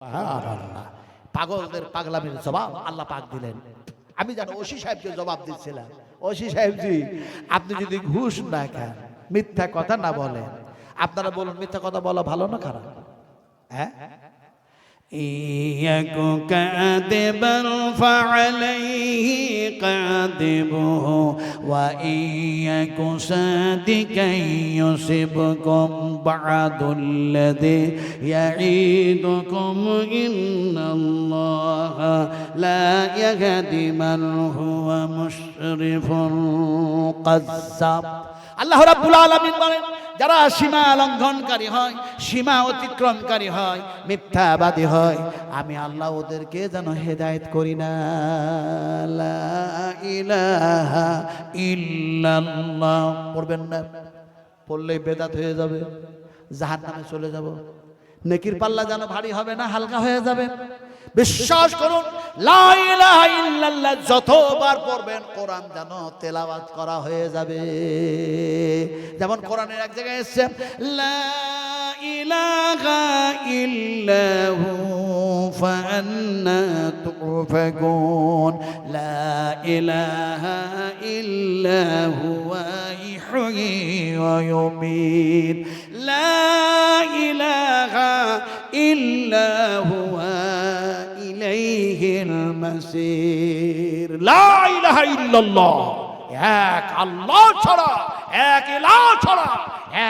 সুবহানাল্লাহ। পাগলদের পাগলামির জবাব আল্লাহ পাক দিলেন। আমি জানো ওসি সাহেবকে জবাব দিচ্ছিলাম, ওসি সাহেবজি আপনি যদি ঘুষ না খান, মিথ্যা কথা না বলেন, আপনারা বলুন মিথ্যা কথা বলা ভালো না খারাপ? হ্যাঁ, إياك كاذبا فعليه كاذبه وإياك صادقا يصبكم بعد الذي يعيدكم إن الله لا يهدي من هو مسرف قذاب। আল্লাহ রাব্বুল আলামিন বলেন যারা সীমা লঙ্ঘনকারী হয়, সীমা অতিক্রমকারী হয়, মিথ্যাবাদী হয়, আমি আল্লাহ ওদেরকে যেন হেদায়েত করি না। লা ইলাহা ইল্লাল্লাহ পড়বেন না, পড়লেই বেদাত হয়ে যাবে, জাহান্নামে চলে যাব। নেকির পাল্লা যেন ভারী হবে না, হালকা হয়ে যাবে। বিশ্বাস করুন, লা ইলাহা ইল্লাল্লাহ যতবার পড়বেন কোরআন যেন তেলাওয়াত করা হয়ে যাবে। যেমন কোরআনের এক জায়গায় এসেছে লা ইলাহা ইল্লাহু ফাআন্না তুফাকুন, লা ইলাহা ইল্লাহু ইহয়ি ওয়া ইউমিত, লা ইলাহা ইল্লাহু ইলাইহিল মাসির। লা ইলাহা ইল্লাল্লাহ, এক আল্লাহ ছাড়া, এক ইলাহ ছাড়া,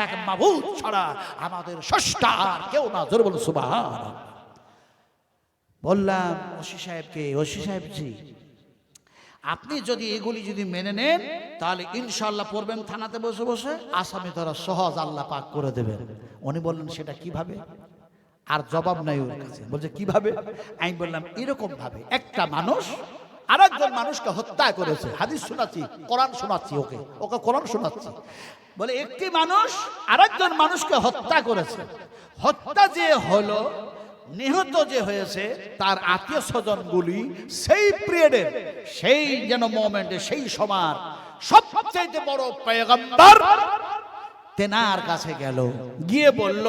এক মাবুদ ছাড়া আমাদের স্রষ্টা আর কেউ না। জোরে বলুন সুবহানাল্লাহ। বললাম ওসি সাহেবকে, ওসি সাহেবজি আপনি যদি এগুলি যদি মেনে নেন তাহলে ইনশাআল্লাহ পড়বেন থানাতে বসে বসে, আসামি ধরা সহজ আল্লাহ পাক করে দেবেন। উনি বললেন সেটা কিভাবে? আর জবাব নাই ওর কাছে। বলছে কিভাবে? আমি বললাম এরকম ভাবে, একটা মানুষ আরেকজন মানুষকে হত্যা করেছে। হাদিস শোনাচ্ছি, কোরআন শোনাচ্ছি, ওকে ওকে কোরআন শোনাচ্ছি। বলে একটি মানুষ আরেকজন মানুষকে হত্যা করেছে। হত্যা যে হলো, নিহত যে হয়েছে, তার আত্মীয় স্বজনগুলি সেই পিরিয়ডের, সেই যেন মোমেন্টে, সেই সময় সবচেয়ে বড় পয়গম্বর তেনার কাছে গেল, গিয়ে বলল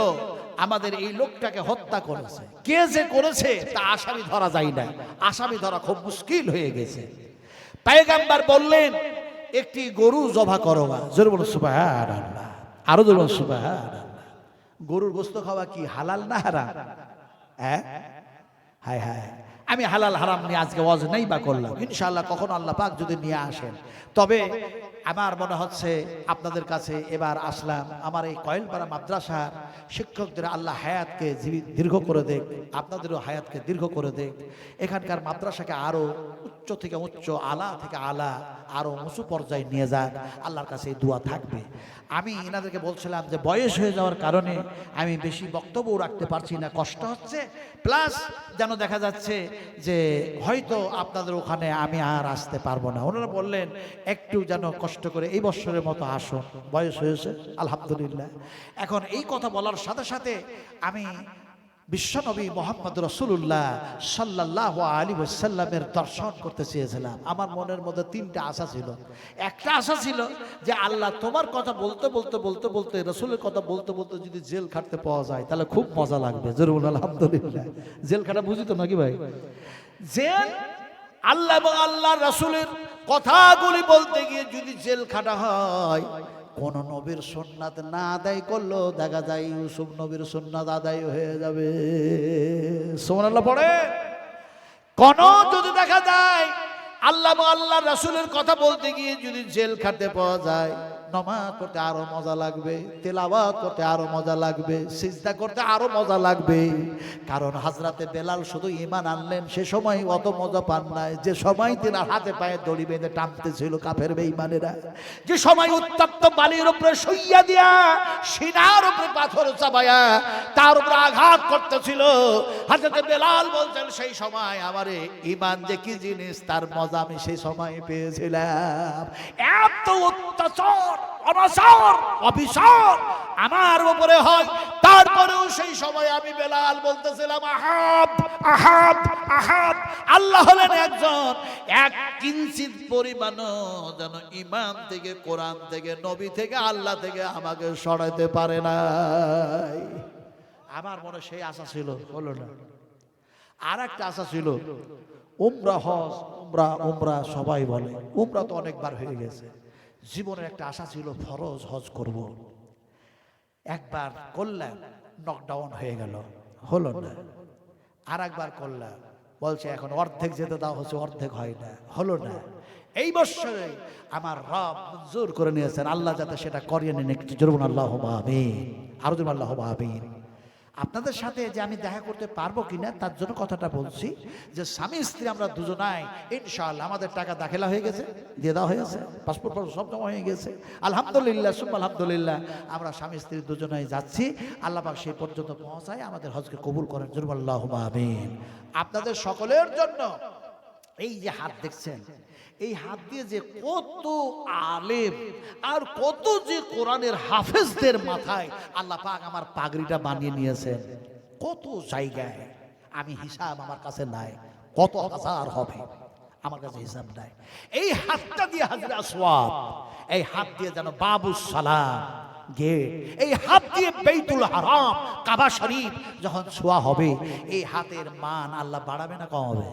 আমাদের এই লোকটাকে হত্যা করেছে। কে যে করেছে তা আসামি ধরা যায় না, আসামি ধরা খুব মুশকিল হয়ে গেছে। পয়গম্বর বললেন একটি গরু জবা করো। জোরে বলো সুবহানাল্লাহ, আরো জোরে বলো সুবহানাল্লাহ। গরুর গোশত খাওয়া কি হালাল না হারাম? হ্যাঁ, হায় হায়, আমি হালাল হারাম নিয়ে আজকে ওয়াজ নেই বা করলাম। ইনশাআল্লাহ কখনো আল্লাহ পাক যদি নিয়ে আসেন, তবে আমার মনে হচ্ছে আপনাদের কাছে এবার আসলাম আমার এই কয়েলপাড়া মাদ্রাসার শিক্ষকদের আল্লাহ হায়াতকে দীর্ঘ করে দেখ, আপনাদেরও হায়াতকে দীর্ঘ করে দেখ। এখানকার মাদ্রাসাকে আরো উচ্চ থেকে উচ্চ, আলা থেকে আলা, আরো উঁচু পর্যায়ে নিয়ে যাক, আল্লাহর কাছে এই দোয়া থাকবে। আমি এনাদেরকে বলছিলাম যে বয়স হয়ে যাওয়ার কারণে আমি বেশি বক্তব্য রাখতে পারছি না, কষ্ট হচ্ছে, প্লাস যেন দেখা যাচ্ছে যে হয়তো আপনাদের ওখানে আমি আর আসতে পারবো না। ওনারা বললেন একটু যেন কষ্ট করে এই বছরের মতো আসুন, বয়স হয়েছে আলহামদুলিল্লাহ। এখন এই কথা বলার সাথে সাথে আমি বিশ্বনবী মোহাম্মদ রাসূলুল্লাহ সাল্লাল্লাহু আলাইহি ওয়াসাল্লামের দর্শন করতে চেয়েছিলাম। আমার মনের মধ্যে তিনটা আশা ছিল। একটা আশা ছিল যে আল্লাহ তোমার কথা বলতে বলতে বলতে বলতে, রাসূলের কথা বলতে বলতে যদি জেল খাটতে পাওয়া যায় তাহলে খুব মজা লাগবে। জোরে বলুন আলহামদুলিল্লাহ। জেল খাটা বুঝি তো নাকি ভাই? জেল আল্লাহ এবং আল্লাহর রাসূলের কথাগুলি বলতে গিয়ে যদি জেল খাটা হয়, কোন নবীর সুন্নাত না আদায় করলো দেখা যায় ইউসুফ নবীর সুন্নাত আদায় হয়ে যাবে। সুবহানাল্লাহ পড়ে। কোন যদি দেখা যায় আল্লাহ এবং আল্লাহর রাসূলের কথা বলতে গিয়ে যদি জেল খাটতে পাওয়া যায়, নামাজ পড়তে আরো মজা লাগবে, তেলাওয়াত করতে আরো মজা লাগবে, সিজদা করতে আরো মজা লাগবে। কারণ হযরতে বেলাল শুধু ঈমান আনলেন সে সময় অত মজা পান নাই যে সময় তিনি হাতে পায়ে দড়ি বেঁধে টানতেছিল কাফের বেঈমানেরা, যে সময় উত্তপ্ত বালির উপরে শুইয়া দিয়া সিনার উপরে পাথর চাপায়া তার উপরে আঘাত করতেছিল, হযরতে বেলাল বলছেন সেই সময় আমারে ঈমান যে কি জিনিস তার মজা আমি সেই সময় পেয়েছিলাম। এত অত্যাচার, অনাচার, অবিচার আমার উপরে হয়, তারপরেও সেই সময় আমি বেলাল বলতেছিলাম আহাব আহাব আহাব। আল্লাহ হলেন একজন, এক কিঞ্চিত পরিমাণও যেন ঈমান থেকে, কোরআন থেকে, নবী থেকে, আল্লাহ থেকে আমাকে সরাইতে পারে নাই। আমার মনে সেই আশা ছিল, হলো না। আর একটা আশা ছিল উমরা হজ, উমরা উমরা সবাই বলে, উমরা তো অনেকবার হয়ে গেছে। জীবনের একটা আশা ছিল ফরজ হজ করব। একবার করলাম, নকডাউন হয়ে গেল, হলো না। আর একবার করলাম, বলছে এখন অর্ধেক যেতে দাও, হচ্ছে অর্ধেক হয় না, হলো না। এই বছরে আমার রব মঞ্জুর করে নিয়েছেন, আল্লাহ যাতে সেটা করিয়ে নেন। একটু জোরে বলুন আল্লাহুম্মা আমিন, আরো জোরে আল্লাহুম্মা আমিন। আপনাদের সাথে যে আমি দেখা করতে পারবো কিনা তার জন্য কথাটা বলছি, যে স্বামী স্ত্রী আমরা দুজনাই ইনশাআল্লাহ, আমাদের টাকা দাখিলা হয়ে গেছে, দিয়ে দেওয়া হয়ে গেছে, পাসপোর্ট সব জমা হয়ে গেছে, আলহামদুলিল্লাহ সুম্মা আলহামদুলিল্লাহ। আমরা স্বামী স্ত্রী দুজনাই যাচ্ছি, আল্লাহ পাক সেই পর্যন্ত পৌঁছায় আমাদের হজকে কবুল করেন, জোরে বলুন আল্লাহুম্মা আমিন। আপনাদের সকলের জন্য এই যে হাত দেখছেন, এই হাত দিয়ে যে কত আলেম আর কত যে কোরআনের হাফেজদের মাথায় আল্লাহ পাক আমার পাগড়িটা বানিয়ে নিয়েছেন, কত জায়গায় আমি হিসাব আমার কাছে নাই, কত হাজার হবে আমার কাছে হিসাব নাই। এই হাতটা দিয়ে হাজরে আসওয়াদ, এই হাত দিয়ে যেন বাবুস সালাম গেট, এই হাত দিয়ে বাইতুল হারাম কাবা শরীফ যখন ছোঁয়া হবে, এই হাতের মান আল্লাহ বাড়াবে না কমাবে?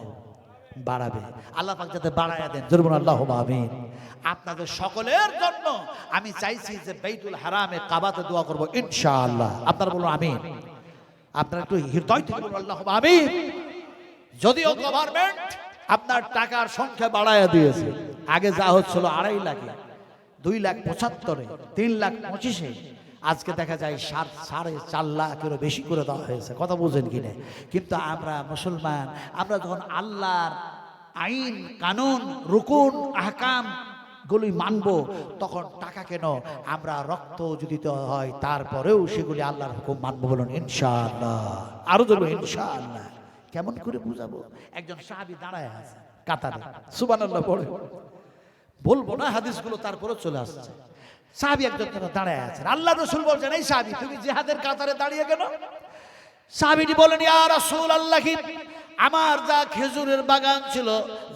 বাড়াবে। আল্লাহ পাক যাতে বাড়ায়া দেন, জোরে বলুন আল্লাহুম্মা আমিন। আপনাদের সকলের জন্য আমি চাইছি যে বাইতুল হারামে কাবাতে দোয়া করব ইনশাআল্লাহ। আপনারা বলুন আমিন। আপনারা একটু হৃদয় থেকে বলুন আল্লাহুম্মা আমিন। যদিও গভর্নমেন্ট আপনার টাকার সংখ্যা বাড়ায়া দিয়েছে, আগে যা হচ্ছিল 2.5 লাখে, 2,75,000-এ, 3,25,000-এ, আজকে দেখা যায় 4.5 লাখেরও বেশি করে দেওয়া হয়েছে। কথা বুঝেন কিনা? কিন্তু আমরা মুসলমান, আমরা যখন আল্লাহর আইন কানুন রুকুন আহকাম গুলি মানবো, তখন টাকা কেন, আমরা রক্ত যদি দিতে হয় তারপরেও সেগুলি আল্লাহর হুকুম মানবো। বলুন ইনশাআল্লাহ, আরো বলবো ইনশাআল্লাহ। কেমন করে বুঝাবো? একজন সাহাবী দাঁড়ায় আছে কাতারে, সুবহানাল্লাহ পড়ে, বলবো না হাদিসগুলো, তারপরে চলে আসছে। সাহাবী একজন দাঁড়ায় আছেন, আল্লাহ রাসূল বলছেন, এই সাহাবী তুমি জিহাদের কাতারে দাঁড়িয়ে কেন? সাহাবীটি বলেন, ইয়া রাসূলুল্লাহ, আমার যা খেজুরের বাগান ছিল,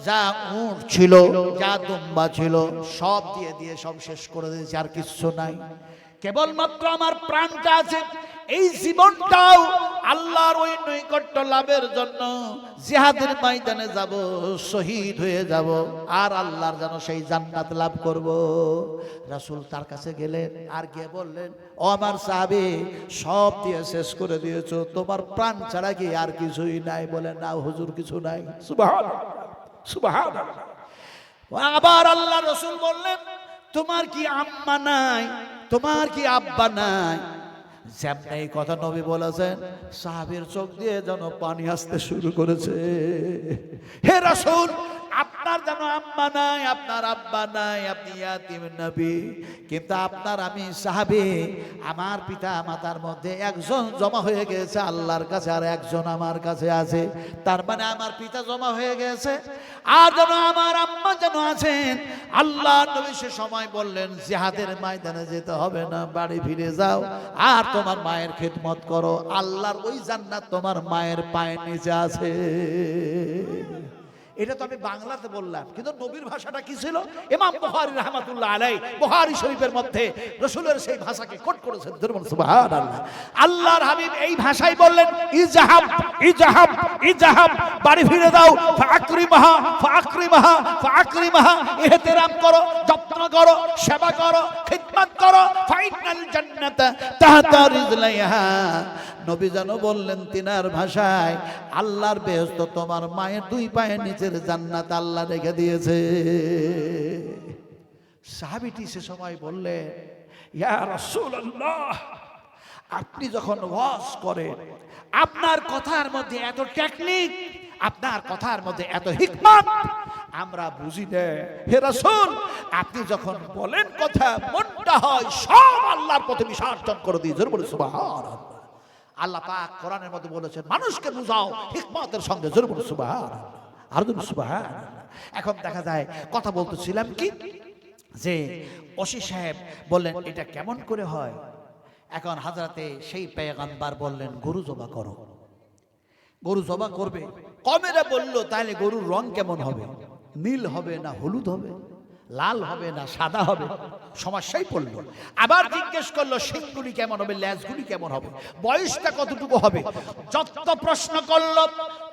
যা উট ছিল, যা দুম্বা ছিল, সব দিয়ে দিয়ে সব শেষ করে দিয়েছি, আর কিছু নাই। কেবলমাত্র আমার প্রাণটা আছে, এই জীবনটাও আল্লাহর ওই নৈকট্য লাভের জন্য জিহাদের ময়দানে যাব, শহীদ হয়ে যাব, আর আল্লাহর যেন সেই জান্নাত লাভ করব। রাসূল তার কাছে গেলেন, আর গিয়ে বললেন, ও আমার সাহাবী, সব দিয়ে শেষ করে দিয়েছো, তোমার প্রাণ ছাড়া কি আর কিছুই নাই? বলে, না হুজুর, কিছু নাই। সুবহানাল্লাহ, সুবহানাল্লাহ। আবার আল্লাহ রাসূল বললেন, তোমার কি আম্মা নাই? তোমার কি আব্বা নাই? যেমন এই কথা নবী বলেছেন, সাহাবীর চোখ দিয়ে যেন পানি আসতে শুরু করেছে। হে রাসূল, আপনার যেন আম্মা নাই, আপনার আব্বা নাই, আপনি ইয়াতীম নবী, কিন্তু আপনার আমি সাহাবী, আমার পিতা মাতার মধ্যে একজন জমা হয়ে গেছে আল্লাহর কাছে, আর একজন আমার কাছে আছে। তার মানে আমার পিতা জমা হয়ে গেছে, আর যেন আমার আম্মা যেন আছেন। আল্লাহ নবী সে সময় বললেন, জিহাদের ময়দানে যেতে হবে না, বাড়ি ফিরে যাও, আর তোমার মায়ের খিদমত করো, আল্লাহর ওই জান্নাত তোমার মায়ের পায়ের নিচে আছে। এটা তো আমি বাংলাতে বললাম, কিন্তু নবীর ভাষাটা কি ছিল? ইমাম বুখারী রাহমাতুল্লাহ আলাইহি বুখারী শরীফের মধ্যে রাসূলের সেই ভাষাকে কোট করেছেন। সুবহানাল্লাহ। আল্লাহর হাবিব এই ভাষায় বললেন, ইজহাব ইজহাব ইজহাব, বাড়ি ফিরে দাও, ফাকরিমাহা ফাকরিমাহা ফাকরিমাহা, ইহতিরাম করো, যত্ন করো, সেবা করো, খিদমত করো, ফাইনাল জান্নাতা তাহতা রিজলাইহা। নবী যেন বললেন তিনার ভাষায়, আল্লাহর বেহেশত তোমার মায়ের 2 পায়ের নিচের জান্নাত আল্লাহ রেখে দিয়েছে। সাহাবীটি সে সময় বললেন, ইয়া রাসূলুল্লাহ, আপনি যখন ওয়াজ করেন, আপনার কথার মধ্যে এত টেকনিক, আপনার কথার মধ্যে এত হিকমত আমরা বুঝি না। হে রাসূল, আপনি যখন বলেন কথা, মনটা হয় সব আল্লাহর পথে বিসর্জন করে দিয়ে। জোরে বলে সুবহানাল্লাহ। আল্লাহ পাক কোরআনের মধ্যে বলেছেন, মানুষকে বুঝাও হিকমতের সঙ্গে। জোরে বলে সুবহানাল্লাহ, আর জোরে সুবহানাল্লাহ। এখন দেখা যায়, কথা বলতেছিলাম কি, যে ওসি সাহেব বললেন, এটা কেমন করে হয়? এখন হাজরাতে সেই পয়গম্বর বললেন, গরু জবা করো। গরু জবা করবে। কমেরা বলল, তাহলে গরুর রং কেমন হবে? নীল হবে না হলুদ হবে? লাল হবে না সাদা হবে, সমস্যাই পড়লো। আবার জিজ্ঞেস করলো শিংগুলি কেমন হবে, লেজগুলি কেমন হবে, বয়সটা কতটুকু হবে। যত প্রশ্ন করলো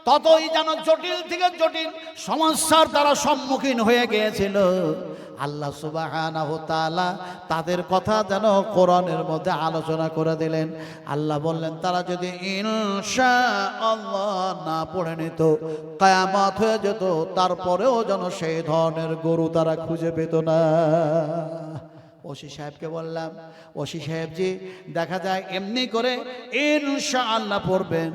ততই যেন জটিল থেকে জটিল সমস্যার দ্বারা সম্মুখীন হয়ে গিয়েছিল। আল্লাহ সুবহানাহু ওয়া তাআলা তাদের কথা যেন কোরআনের মধ্যে আলোচনা করে দিলেন। আল্লাহ বললেন তারা যদি ইনশাআল্লাহ না পড়ে নিত কিয়ামত হয়ে যেত, তারপরেও যেন সেই ধরনের গরু তারা খুঁজে পেত না। ওসি সাহেবকে বললাম, ওসি সাহেবজি দেখা যায় এমনি করে ইনশাআল্লাহ পড়বেন,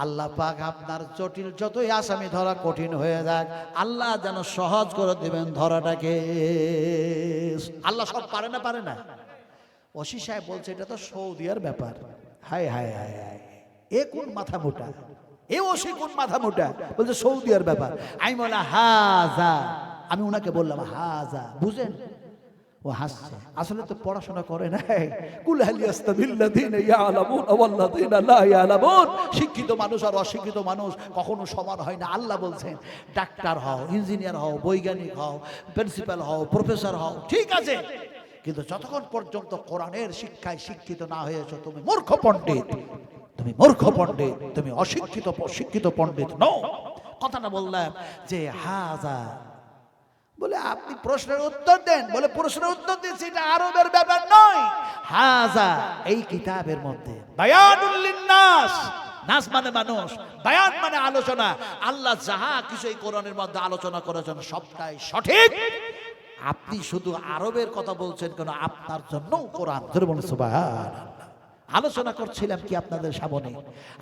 আল্লাহ পাক আপনার জটিল যতই আসামি ধরা কঠিন হয়ে যাক আল্লাহ যেন সহজ করে দিবেন ধরাটাকে। আল্লাহ সব পারে না, পারে না। ওসি সাহেব বলছে এটা তো সৌদিয়ার ব্যাপার। হায় হায় হায় হায়, এ কোন মাথা মোটা, এ ওসি কোন মাথা মোটা, বলছে সৌদিয়ার ব্যাপার। আমি বললাম হাজা, আমি ওনাকে বললাম হাজা, বুঝেন? ও হাসছে, আসলে তো পড়াশোনা করে নাই। কুল হাল ইয়াস্তাবিল্লাযিনা ইয়ালামুনা ওয়াল্লাযিনা লা ইয়ালামুন। শিক্ষিত মানুষ আর অশিক্ষিত মানুষ কখনো সমান হয় না। আল্লাহ বলছেন ডাক্তার হও, ইঞ্জিনিয়ার হও, বৈজ্ঞানিক হও, প্রিন্সিপাল হও, প্রফেসর হও, ঠিক আছে, কিন্তু যতক্ষণ পর্যন্ত কোরআনের শিক্ষায় শিক্ষিত না হয়েছো তুমি মূর্খ পণ্ডিত, তুমি মূর্খ পণ্ডিত, তুমি অশিক্ষিত শিক্ষিত পণ্ডিত নও। কথাটা বললাম যে হাজা, বলে আপনি প্রশ্নের উত্তর দেন। বলে প্রশ্নের উত্তর দিচ্ছি, এটা আরবের ব্যাপার নয়। হাজা এই কিতাবের মধ্যে বায়ানুল লিন্নাস, নাস মানে মানুষ, বায়ান মানে আলোচনা। আল্লাহ যাহা কিছু এই কোরআনের মধ্যে আলোচনা করেছেন সবটাই সঠিক। আপনি শুধু আরবের কথা বলছেন কেন? আপনার জন্য কোরআন। ধরে বলুন সুবহানাল্লাহ। আলোচনা করছিলাম কি আপনাদের সামনে,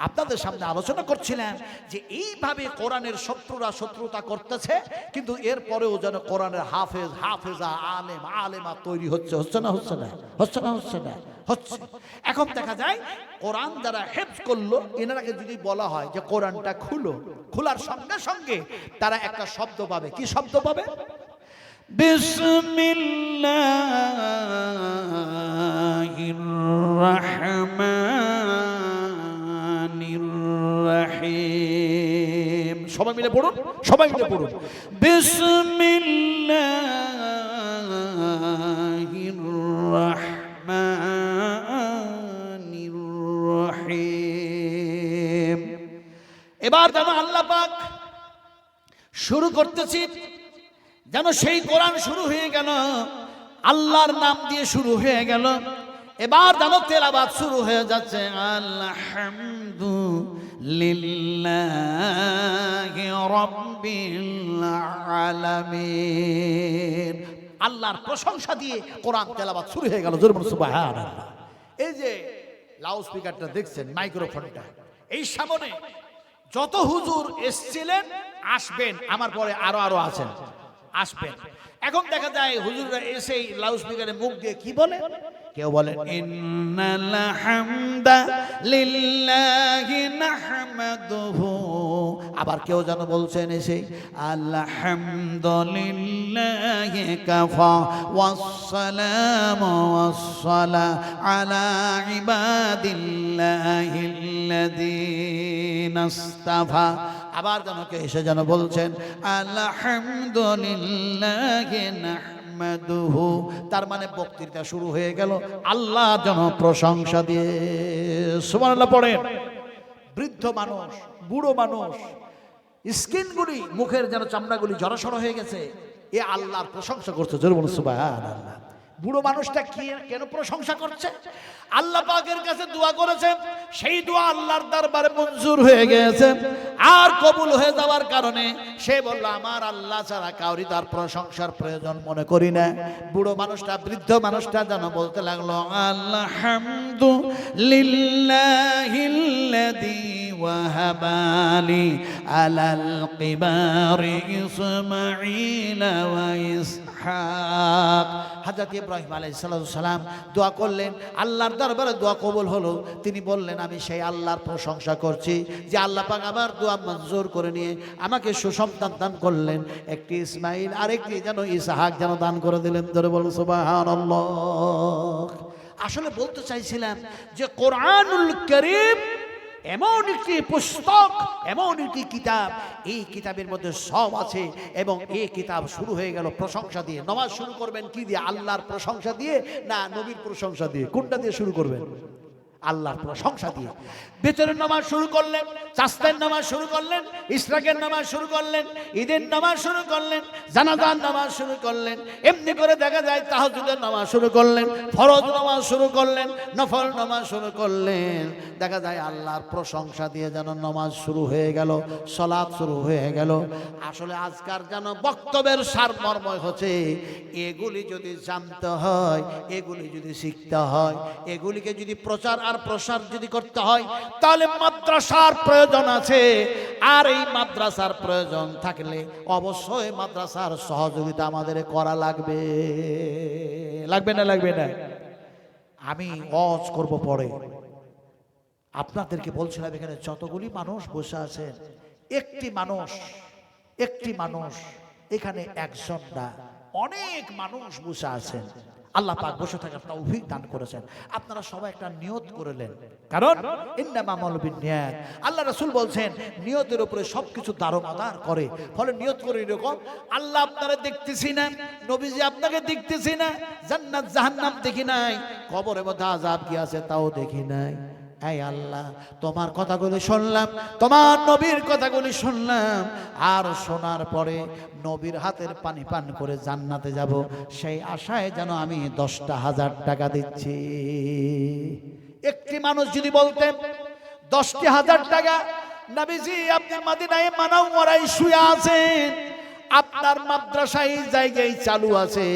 আপনাদের সামনে আলোচনা করছিলাম যে এইভাবে কোরআনের শত্রুরা শত্রুতা করতেছে, কিন্তু এরপরেও যেন কোরআনের হাফেজ হাফেজা আলেম আলেমা তৈরি হচ্ছে। হচ্ছে না হচ্ছে না হচ্ছে না হচ্ছে না হচ্ছে। এখন দেখা যায় কোরআন যারা হেফজ করলো এনারাকে যদি বলা হয় যে কোরআনটা খুলো, খোলার সঙ্গে সঙ্গে তারা একটা শব্দ পাবে। কি শব্দ পাবে? বিসমিল্লাহির রাহমানির রাহিম। সবাই মিলে পড়ুন, সবাই মিলে পড়ুন। বিসমিল্লাহির রাহমানির রাহিম। এবার যেন আল্লাহ পাক শুরু করতেছি, যেন সেই কোরআন শুরু হয়ে গেল, আল্লাহর নাম দিয়ে শুরু হয়ে গেল। এবার যেন তেলাওয়াত শুরু হয়ে যাচ্ছে। আলহামদুলিল্লাহি রাব্বিল আলামিন। আল্লাহর প্রশংসা দিয়ে কোরআন তেলাওয়াত শুরু হয়ে গেল। জোরে বলুন সুবহানাল্লাহ। এই যে লাউড স্পিকারটা দেখছেন, মাইক্রোফোনটা, এই সামনে যত হুজুর এসেছিলেন আসবেন, আমার পরে আরো আরো আছেন, আসবেন। এখন দেখা যায় হুজুররা এসেই লাউড স্পিকারে মুখ দিয়ে কি বলে? কেউ বলে ইন্নাল হামদা লিল্লাহি নাহমাদুহু, আবার কেউ যেন বলছেন এসে আলহামদুলিল্লাহি কাফা ওয়াসসালামু ওয়াসসালা আলা ইবাদিল্লাহিল্লাযীনা ইসতাফা। আবার যেন কে এসে যেন বলছেন আলহামদুলিল্লাহি নাহমাদুহু। তার মানে বক্তৃতা শুরু হয়ে গেল আল্লাহ যেন প্রশংসা দিয়ে। সুবহানাল্লাহ পড়েন। বৃদ্ধ মানুষ, বুড়ো মানুষ, স্কিনগুলি, মুখের যেন চামড়াগুলি জড়সড় হয়ে গেছে, এ আল্লাহর প্রশংসা করছে। জোরে বলুন সুবহানাল্লাহ। বুড়ো মানুষটা কেন প্রশংসা করছে? আল্লাহ পাকের কাছে দোয়া করেছে, সেই দোয়া আল্লাহর দরবারে মঞ্জুর হয়ে গেছে আর কবুল হয়ে যাওয়ার কারণে সে বলল আমার আল্লাহ ছাড়া কাউরি তার প্রশংসার প্রয়োজন মনে করি না। বুড়ো মানুষটা, বৃদ্ধ মানুষটা যেন বলতে লাগলো আলহামদুলিল্লাহিল্লাযী ওয়াহাবালি আলাল কিবারি ইসমাঈল ওয়া ইসহাক। হযরত ইব্রাহিম আলাইহিস সালাম দোয়া করলেন, আল্লাহর দরবারে দোয়া কবুল হলো। তিনি বললেন আমি সেই আল্লাহর প্রশংসা করছি যে আল্লাহ পাক আমার দোয়া মঞ্জুর করে নিয়ে আমাকে সুসন্তান দান করলেন, একটি ইসমাইল আর একটি যেন ইসহাক যেন দান করে দিলেন। ধরে বলুন সুবহানাল্লাহ। আসলে বলতে চাইছিলাম যে কোরআনুল কারীম এমন একটি পুস্তক, এমন একটি কিতাব, এই কিতাবের মধ্যে সব আছে। এবং এই কিতাব শুরু হয়ে গেল প্রশংসা দিয়ে। নামাজ শুরু করবেন কি দিয়ে? আল্লাহর প্রশংসা দিয়ে না নবীর প্রশংসা দিয়ে? কোনটা দিয়ে শুরু করবেন? আল্লাহর প্রশংসা দিয়ে। বেতনের নামাজ শুরু করলেন, চাস্তের নামাজ শুরু করলেন, ইশরাকের নামাজ শুরু করলেন, ঈদের নামাজ শুরু করলেন, জানাজার নামাজ শুরু করলেন, এমনি করে দেখা যায় তাহাজ্জুদের নামাজ শুরু করলেন, ফরজ নামাজ শুরু করলেন, নফল নামাজ শুরু করলেন। দেখা যায় আল্লাহর প্রশংসা দিয়ে যেন নামাজ শুরু হয়ে গেল, সালাত শুরু হয়ে গেল। আসলে আজকার যেন বক্তব্যের সারমর্ম হচ্ছে, এগুলি যদি জানতে হয়, এগুলি যদি শিখতে হয়, এগুলিকে যদি প্রচার আর প্রসার যদি করতে হয়, তাহলে মাদ্রাসার প্রয়োজন আছে। আর এই মাদ্রাসার প্রয়োজন থাকলে অবশ্যই মাদ্রাসার সহযোগিতা আমাদের করা লাগবে। লাগবে না? লাগবে না? আমি ওয়াজ করব পরে। আপনাদেরকে বলছিলাম এখানে যতগুলি মানুষ বসে আছেন, একটি মানুষ এখানে একজন না, অনেক মানুষ বসে আছেন। আল্লাহ পাক বসে থাকার তৌফিক দান করেছেন। আপনারা সবাই একটা নিয়ত করলেন, কারণ ইন্নামা আমালু বিন্নিয়াত। আল্লাহ রাসূল বলছেন নিয়তের উপরে সবকিছু দারোমদার করে। ফলে নিয়ত করে এরকম, আল্লাহ আপনারা দেখতেছি না, নবীজি আপনাকে দেখতেছি না, জান্নাত জাহান্নাম দেখি নাই, কবরের মধ্যে আযাব কি আছে তাও দেখি নাই। এই আল্লাহ, তোমার কথাগুলি শুনলাম, তোমার নবীর কথাগুলি শুনলাম, আর শোনার পরে নবীর হাতের পানি পান করে জান্নাতে যাব, সেই আশায় যেন আমি 10,000 টাকা দিচ্ছি। একটি মানুষ যদি বলতেন 10,000 টাকা, নবীজি আপনি মদিনায় মুনাওয়ারায় শুয়ে আছেন, আপনার মাদ্রাসায় জায়গায় চালু আছে,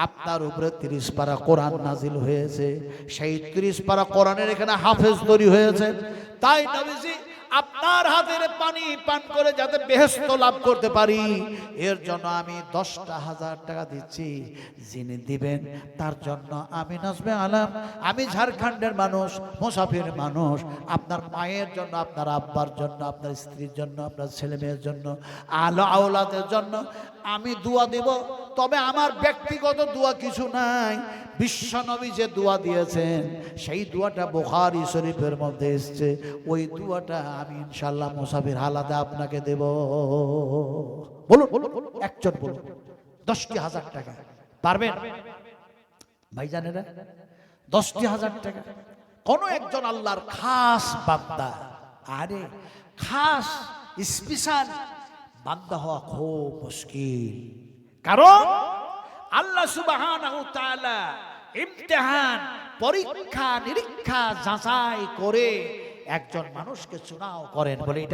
আপনার উপরে 30 পারা কোরআন নাজিল হয়েছে, সেই 30 পারা কোরআনের এখানে হাফেজ তৈরি হয়েছে, তাই নবীজি আপনার হাতের পানি পান করে যাতে বেহেশত লাভ করতে পারি, এর জন্য আমি 10,000 টাকা দিচ্ছি। যিনি দিবেন তার জন্য আমি নাজমে আলম, আমি ঝাড়খণ্ডের মানুষ, মুসাফির মানুষ, আপনার মায়ের জন্য, আপনার আব্বার জন্য, আপনার স্ত্রীর জন্য, আপনার ছেলে মেয়ের জন্য, আলো আওলাদের জন্য আমি দোয়া দেব। তবে আমার ব্যক্তিগত দোয়া কিছু নাই, বিশ্ব নবী যে দোয়া দিয়েছেন সেই দোয়াটা বুখারী শরীফের মধ্যে এসেছে, ওই দোয়াটা আমি ইনশাআল্লাহ মুসাফির হালাতে আপনাকে দেব। বলুন, একজন বলুন। 10,000 টাকা পারবেন ভাইজানেরা? 10,000 টাকা কোন একজন আল্লাহর খাস বান্দা, আরে খাস স্পেশাল বান্দা হওয়া খুব মুশকিল। কারণ আল্লাহ সুবহানাহু ওয়া তাআলা ইমতিহান, পরীক্ষা নিরীক্ষা যাচাই করে একজন মানুষকে চুনাও করেন বলে এটা